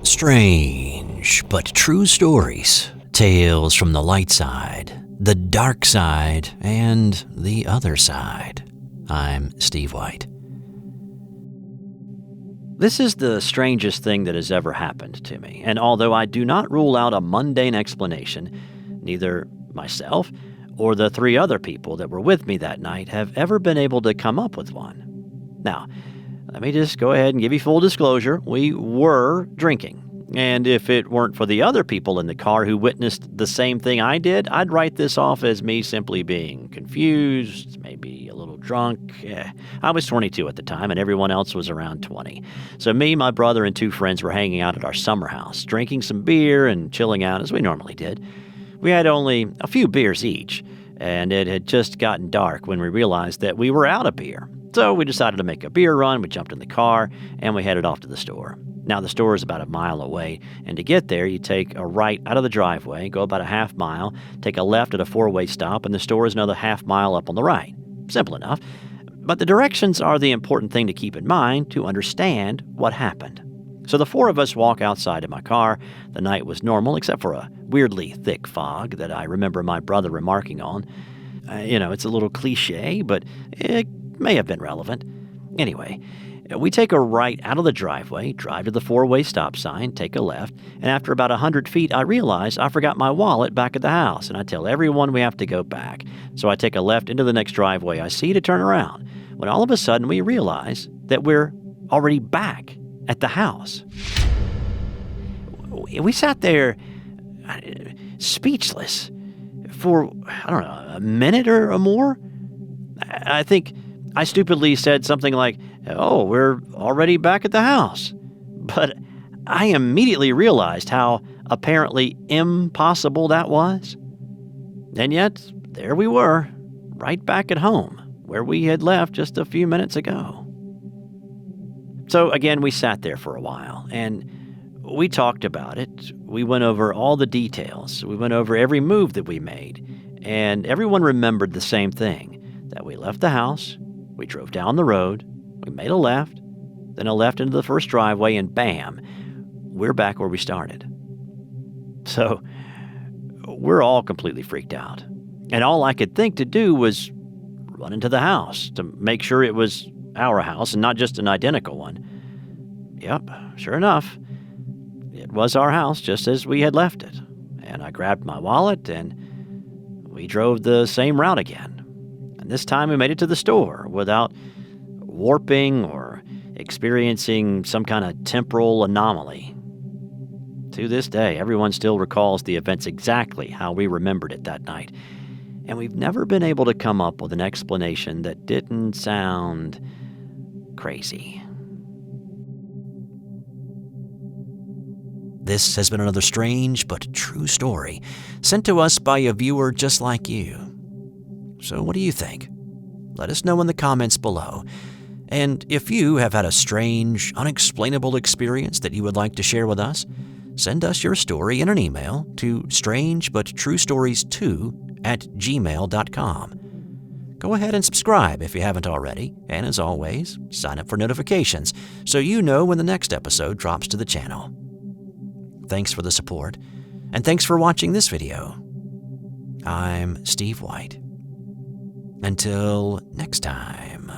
Strange but true stories. Tales from the light side, the dark side, and the other side. I'm Steve White. This is the strangest thing that has ever happened to me, and although I do not rule out a mundane explanation, neither myself or the three other people that were with me that night have ever been able to come up with one. Now, let me just go ahead and give you full disclosure. We were drinking. And if it weren't for the other people in the car who witnessed the same thing I did, I'd write this off as me simply being confused, maybe a little drunk. I was 22 at the time, and everyone else was around 20. So me, my brother, and two friends were hanging out at our summer house, drinking some beer and chilling out as we normally did. We had only a few beers each, and it had just gotten dark when we realized that we were out of beer. So we decided to make a beer run. We jumped in the car, and we headed off to the store. Now, the store is about a mile away, and to get there, you take a right out of the driveway, go about a half mile, take a left at a four-way stop, and the store is another half mile up on the right. Simple enough. But the directions are the important thing to keep in mind to understand what happened. So the four of us walk outside in my car. The night was normal, except for a weirdly thick fog that I remember my brother remarking on. It's a little cliche, but it may have been relevant. Anyway, we take a right out of the driveway, drive to the four-way stop sign, take a left, and after about 100 feet, I realize I forgot my wallet back at the house, and I tell everyone we have to go back. So I take a left into the next driveway I see to turn around, when all of a sudden we realize that we're already back at the house. We sat there speechless for, a minute or more. I think I stupidly said something like, "Oh, we're already back at the house." But I immediately realized how apparently impossible that was. And yet, there we were, right back at home, where we had left just a few minutes ago. So again, we sat there for a while, and we talked about it. We went over all the details. We went over every move that we made, and everyone remembered the same thing, that we left the house, we drove down the road, we made a left, then a left into the first driveway, and bam, we're back where we started. So we're all completely freaked out. And all I could think to do was run into the house to make sure it was our house and not just an identical one. Yep, sure enough, it was our house just as we had left it. And I grabbed my wallet and we drove the same route again. And this time we made it to the store without warping or experiencing some kind of temporal anomaly. To this day, everyone still recalls the events exactly how we remembered it that night. And we've never been able to come up with an explanation that didn't sound crazy. This has been another strange but true story sent to us by a viewer just like you. So what do you think? Let us know in the comments below. And if you have had a strange, unexplainable experience that you would like to share with us, send us your story in an email to strangebutTrueStories2@gmail.com. Go ahead and subscribe if you haven't already, and as always, sign up for notifications so you know when the next episode drops to the channel. Thanks for the support, and thanks for watching this video. I'm Steve White. Until next time.